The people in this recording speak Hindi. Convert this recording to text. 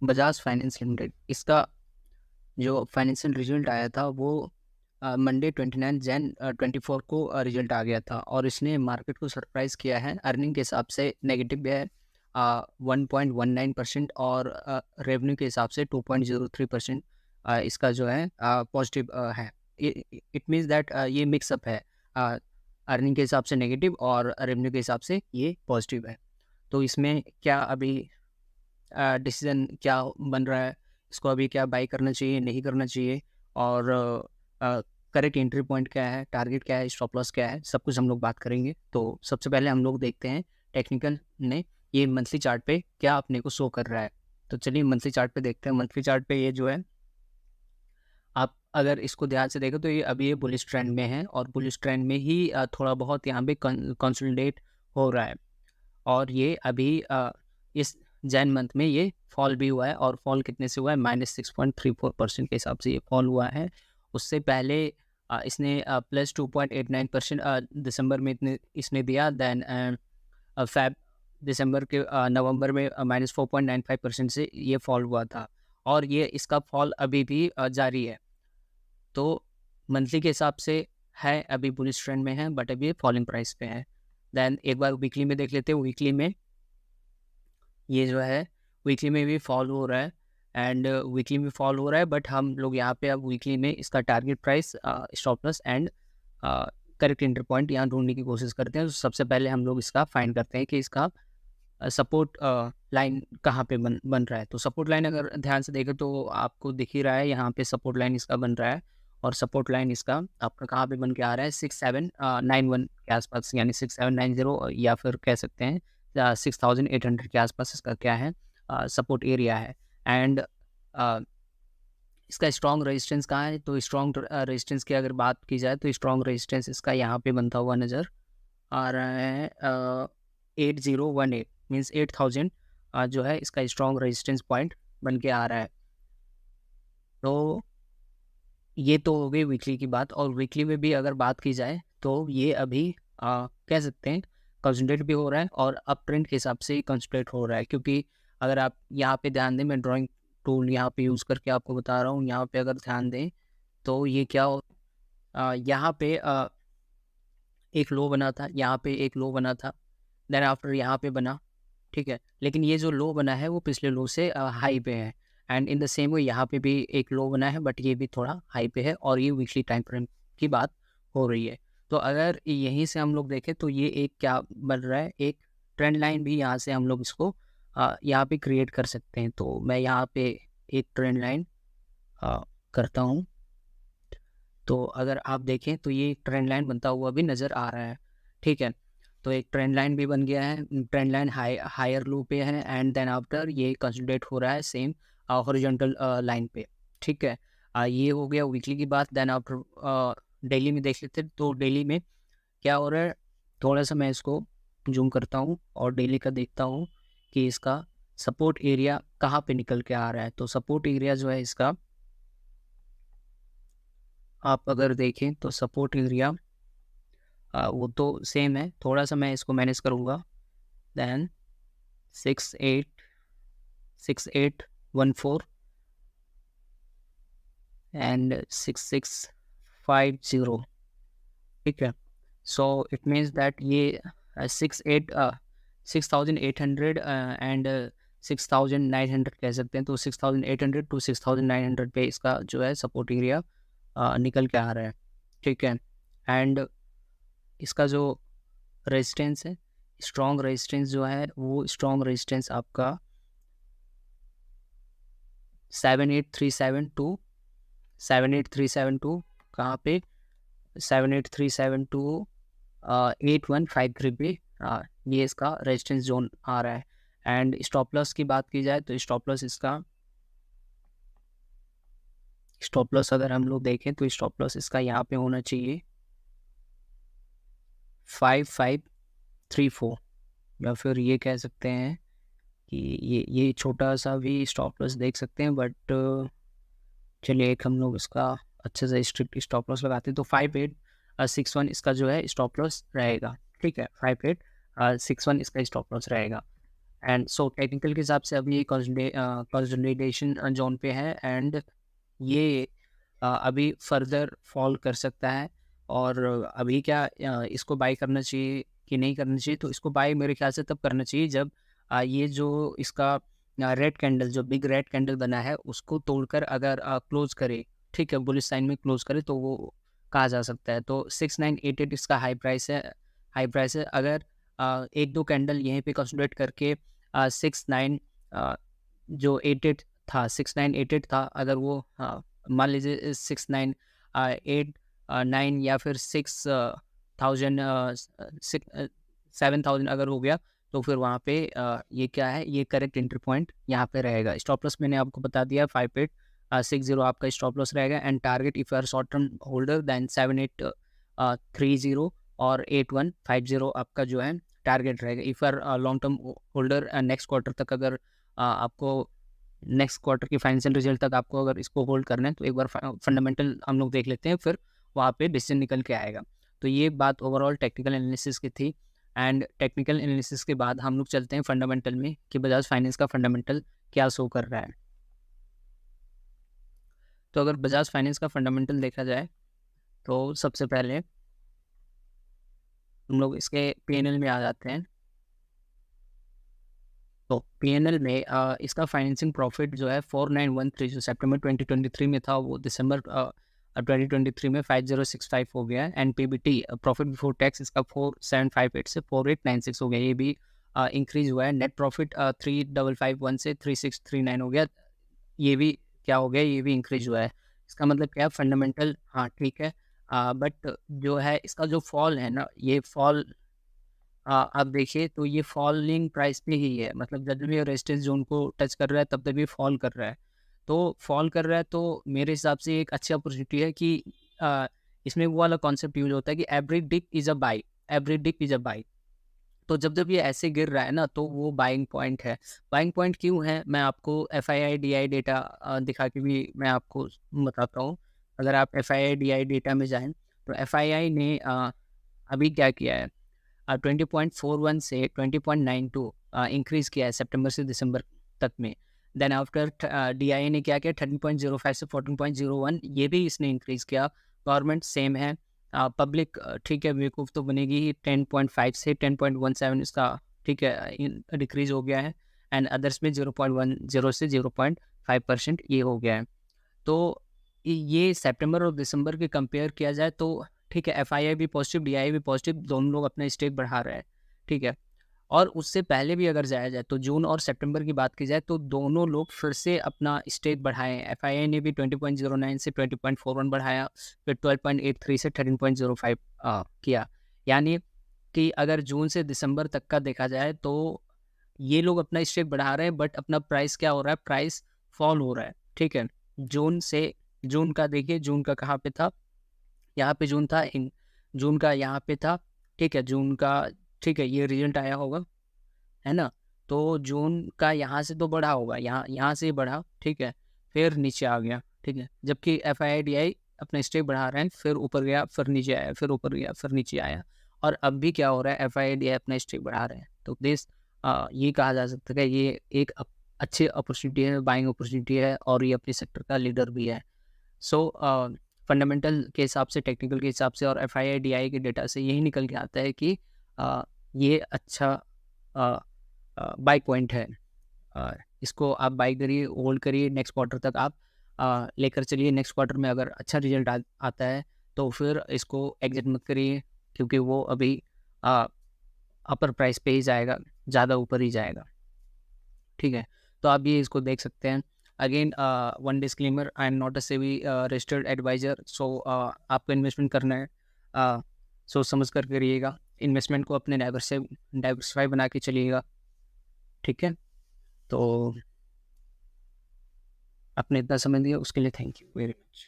बजाज फाइनेंस लिमिटेड, इसका जो फाइनेंशियल रिजल्ट आया था वो मंडे 29 जैन 24 को रिजल्ट आ गया था और इसने मार्केट को सरप्राइज़ किया है। अर्निंग के हिसाब से नेगेटिव है 1.19% और रेवेन्यू के हिसाब से 2.03% इसका जो है पॉजिटिव है। इट मीन्स दैट ये मिक्सअप है, अर्निंग के हिसाब से नेगेटिव और रेवेन्यू के हिसाब से ये पॉजिटिव है। तो इसमें क्या अभी डिसीज़न क्या बन रहा है, इसको अभी क्या बाय करना चाहिए, नहीं करना चाहिए और करेक्ट एंट्री पॉइंट क्या है, टारगेट क्या है, स्टॉप लॉस क्या है, सब कुछ हम लोग बात करेंगे। तो सबसे पहले हम लोग देखते हैं टेक्निकल ने ये मंथली चार्ट पे क्या अपने को शो कर रहा है। तो चलिए मंथली चार्ट पे देखते हैं। मंथली चार्ट पे ये जो है, आप अगर इसको ध्यान से देखें तो ये अभी ये बुलिश ट्रेंड में है और बुलिश ट्रेंड में ही थोड़ा बहुत यहाँ पे कंसोलिडेट हो रहा है और ये अभी इस जैन मंथ में ये फॉल भी हुआ है और फॉल कितने से हुआ है, -6.34% के हिसाब से ये फॉल हुआ है। उससे पहले इसने +2.89% दिसंबर में इतने इसने दिया। देन फेब दिसंबर के नवंबर में -4.95% से ये फॉल हुआ था और ये इसका फॉल अभी भी जारी है। तो मंथली के हिसाब से है अभी बुलिश ट्रेंड में है बट अभी ये फॉलिंग प्राइस पे है। देन एक बार वीकली में देख लेते हैं। वीकली में ये जो है वीकली में भी फॉल हो रहा है एंड वीकली में फॉल हो रहा है बट हम लोग यहाँ पे अब वीकली में इसका target price, stop loss and correct entry point यहाँ ढूंढने की कोशिश करते हैं। तो सबसे पहले हम लोग इसका फाइंड करते हैं कि इसका सपोर्ट लाइन कहाँ पे बन रहा है। तो सपोर्ट लाइन अगर ध्यान से देखें तो आपको दिख ही रहा है, यहाँ पे सपोर्ट लाइन इसका बन रहा है और सपोर्ट लाइन इसका आपका कहाँ पे बन के आ रहा है, 6791 के आसपास, यानी 6790 या फिर कह सकते हैं 6800 के आसपास इसका क्या है, सपोर्ट एरिया है। एंड इसका स्ट्रॉन्ग रेजिस्टेंस कहाँ है, तो स्ट्रॉन्ग रेजिस्टेंस की अगर बात की जाए तो स्ट्रॉन्ग रेजिस्टेंस इसका यहाँ पे बनता हुआ नज़र आ रहा है। 8018 मीन्स 8000 जो है इसका स्ट्रॉन्ग रेजिस्टेंस पॉइंट बन के आ रहा है। तो ये तो हो गई वीकली की बात और वीकली में भी अगर बात की जाए तो ये अभी कह सकते हैं कंसंट्रेट भी हो रहा है और अप ट्रेंड के हिसाब से ही कंसंट्रेट हो रहा है। क्योंकि अगर आप यहाँ पे ध्यान दें, मैं ड्राइंग टूल यहाँ पे यूज़ करके आपको बता रहा हूँ। यहाँ पे अगर ध्यान दें तो ये क्या हो, यहाँ पे एक लो बना था, यहाँ पे एक लो बना था, देन आफ्टर यहाँ पे बना, ठीक है। लेकिन ये जो लो बना है वो पिछले लो से हाई पे है and in the same way यहाँ पे भी एक लो बना है बट ये भी थोड़ा हाई पे है और ये वीकली टाइम फ्रेम की बात हो रही है। तो अगर यहीं से हम लोग देखें तो ये एक क्या बन रहा है, एक ट्रेंड लाइन भी यहाँ से हम लोग इसको यहाँ पे क्रिएट कर सकते हैं। तो मैं यहाँ पे एक ट्रेंड लाइन करता हूँ। तो अगर आप देखें तो ये ट्रेंड लाइन बनता हुआ भी नज़र आ रहा है, ठीक है। तो एक ट्रेंड लाइन भी बन गया है, ट्रेंड लाइन हायर लो पे है एंड देन आफ्टर ये कंसोलिडेट हो रहा है सेम हॉरिजॉन्टल लाइन पे, ठीक है। ये हो गया वीकली की बात। देन आफ्टर डेली में देख लेते हैं तो डेली में क्या हो रहा है, थोड़ा सा मैं इसको जूम करता हूँ और डेली का देखता हूँ कि इसका सपोर्ट एरिया कहाँ पे निकल के आ रहा है। तो सपोर्ट एरिया जो है इसका आप अगर देखें तो सपोर्ट एरिया वो तो सेम है, थोड़ा सा मैं इसको मैनेज करूँगा। देन 6814 एंड 6650, ठीक है। सो इट मीन्स दैट ये 6800 एंड 6900 कह सकते हैं। तो 6800 टू 6900 पे इसका जो है सपोर्ट एरिया निकल के आ रहा है, ठीक है। एंड इसका जो रेजिस्टेंस है, स्ट्रॉन्ग रेजिस्टेंस जो है वो स्ट्रॉन्ग रेजिस्टेंस आपका 78372 कहाँ पे, 78372 8153 पे ये इसका रेजिस्टेंस जोन आ रहा है। एंड स्टॉप लॉस की बात की जाए तो स्टॉप लॉस अगर हम लोग देखें तो स्टॉप लॉस इसका यहाँ पे होना चाहिए 5534, या फिर ये कह सकते हैं कि ये छोटा सा भी स्टॉप लॉस देख सकते हैं बट चलिए एक हम लोग इसका अच्छे से स्ट्रिक्ट स्टॉप लॉस लगाते हैं। तो 5861 इसका जो है स्टॉप लॉस रहेगा, ठीक है। 5861 इसका स्टॉप लॉस रहेगा। एंड सो टेक्निकल के हिसाब से अभी ये कंसोलिडेशन जोन पे है एंड ये अभी फर्दर फॉल कर सकता है। और अभी क्या इसको बाय करना चाहिए कि नहीं करना चाहिए? तो इसको बाय मेरे ख्याल से तब करना चाहिए जब ये जो इसका रेड कैंडल, जो बिग रेड कैंडल बना है, उसको तोड़कर अगर क्लोज करे, ठीक है, बुलिश साइन में क्लोज करे, तो वो कहा जा सकता है। तो 6988 इसका हाई प्राइस है, हाई प्राइस है। अगर एक दो कैंडल यहीं पे कंसोलिडेट करके 69 जो 88 था, 6988 था, अगर वो मान लीजिए 6989 या फिर 6000 7000 अगर हो गया, तो फिर वहाँ पे ये क्या है, ये करेक्ट एंट्री पॉइंट यहाँ पे रहेगा। स्टॉप लॉस मैंने आपको बता दिया, 5860 आपका स्टॉप लॉस रहेगा। And target if you are short term holder then 7830 और 8150 आपका जो है टारगेट रहेगा। If are long term holder next quarter तक, अगर आपको नेक्स्ट क्वार्टर की फाइनेंशियल रिजल्ट तक आपको अगर इसको होल्ड करना है, तो एक बार फंडामेंटल हम लोग देख लेते हैं, फिर वहाँ पे डिसीजन निकल के आएगा। तो ये बात ओवरऑल टेक्निकल एनालिसिस की थी। एंड टेक्निकल एनालिसिस के बाद हम लोग चलते हैं फंडामेंटल में कि बजाज फाइनेंस का फंडामेंटल क्या शो कर रहा है। तो अगर बजाज फाइनेंस का फंडामेंटल देखा जाए, तो सबसे पहले हम लोग इसके पीएनएल में आ जाते हैं। तो पीएनएल में इसका फाइनेंसिंग प्रॉफिट जो है 4913 जो सितंबर 2023 में था, वो दिसंबर 2023 में 5065 हो गया है। And PBT profit before tax इसका 4758 से 4896 हो गया, ये भी इंक्रीज हुआ है। नेट प्रॉफिट 3551 से 3639 हो गया, ये भी क्या हो गया, ये भी इंक्रीज हुआ है। इसका मतलब क्या है, फंडामेंटल हाँ ठीक है, बट जो है इसका जो फॉल है ना, ये फॉल आप देखिए तो ये फॉलिंग प्राइस पे ही है, मतलब जब भी रेजिस्टेंस जोन को टच कर रहा है तब तक भी फॉल कर रहा है। तो फॉल कर रहा है तो मेरे हिसाब से एक अच्छी अपॉर्चुनिटी है कि इसमें वो वाला कॉन्सेप्ट यूज होता है कि every dip is a buy, every dip is a buy. तो जब जब ये ऐसे गिर रहा है ना, तो वो बाइंग पॉइंट है। बाइंग पॉइंट क्यों है, मैं आपको F I I D I data दिखा के भी मैं आपको बताता हूँ। अगर आप F I I D I data में जाएँ, तो एफ आई आई ने अभी क्या किया है, 20.41 से 20.92 इंक्रीज़ किया है सितंबर से दिसंबर तक में। देन आफ्टर डीआईए ने क्या किया, 13.05 से 14.01 ये भी इसने इंक्रीज़ किया। गवर्नमेंट सेम है। पब्लिक ठीक है, बेवकूफ़ तो बनेगी ही, 10.5 से 10.17 इसका ठीक है डिक्रीज़ हो गया है। एंड अदर्स में 0.10 से 0.5% ये हो गया है। तो ये सितंबर और दिसंबर के कंपेयर किया जाए तो ठीक है, एफआईआई भी पॉजिटिव, डीआई भी पॉजिटिव, दोनों लोग अपना स्टेक बढ़ा रहे हैं, ठीक है। और उससे पहले भी अगर जाया जाए, तो जून और सितंबर की बात की जाए, तो दोनों लोग फिर से अपना स्टेक बढ़ाए हैं। एफआईआई ने भी 20.09 से 20.41 बढ़ाया, फिर 12.83 से 13.05 किया। यानी कि अगर जून से दिसंबर तक का देखा जाए, तो ये लोग अपना स्टेक बढ़ा रहे हैं, बट अपना प्राइस क्या हो रहा है, प्राइस फॉल हो रहा है, ठीक है। जून से, जून का देखिए, जून का कहाँ पे था, यहाँ पे जून था, इन जून का यहाँ पे था, ठीक है, जून का, ठीक है, ये रिजल्ट आया होगा, है ना। तो जून का यहाँ से तो बढ़ा होगा, यहाँ यहाँ से बढ़ा, ठीक है, फिर नीचे आ गया, ठीक है। जबकि एफ आई डी आई अपना स्टेक बढ़ा रहे हैं, फिर ऊपर गया, फिर नीचे आया, फिर ऊपर गया, फिर नीचे आया। और अब भी क्या हो रहा है, एफ आई डी आई अपना स्टेक बढ़ा रहे हैं। तो दिस ये कहा जा सकता है कि ये एक अच्छी अपॉर्चुनिटी है, बाइंग अपॉर्चुनिटी है, और ये अपने सेक्टर का लीडर भी है। सो फंडामेंटल के हिसाब से, टेक्निकल के हिसाब से और एफ आई डी आई के डेटा से यही निकल के आता है कि ये अच्छा बाई पॉइंट है। इसको आप बाई करिए, होल्ड करिए, नेक्स्ट क्वार्टर तक आप लेकर चलिए। नेक्स्ट क्वार्टर में अगर अच्छा रिजल्ट आता है, तो फिर इसको एग्जिट मत करिए, क्योंकि वो अभी अपर प्राइस पे ही जाएगा, ज़्यादा ऊपर ही जाएगा, ठीक है। तो आप ये इसको देख सकते हैं। Again one disclaimer, I am not a SEBI registered advisor. So आपको इन्वेस्टमेंट करना है, सोच समझ कर करिएगा। इन्वेस्टमेंट को अपने डाइवर्सिफाई बना के चलिएगा, ठीक है। तो आपने इतना समय दिया उसके लिए थैंक यू वेरी मच।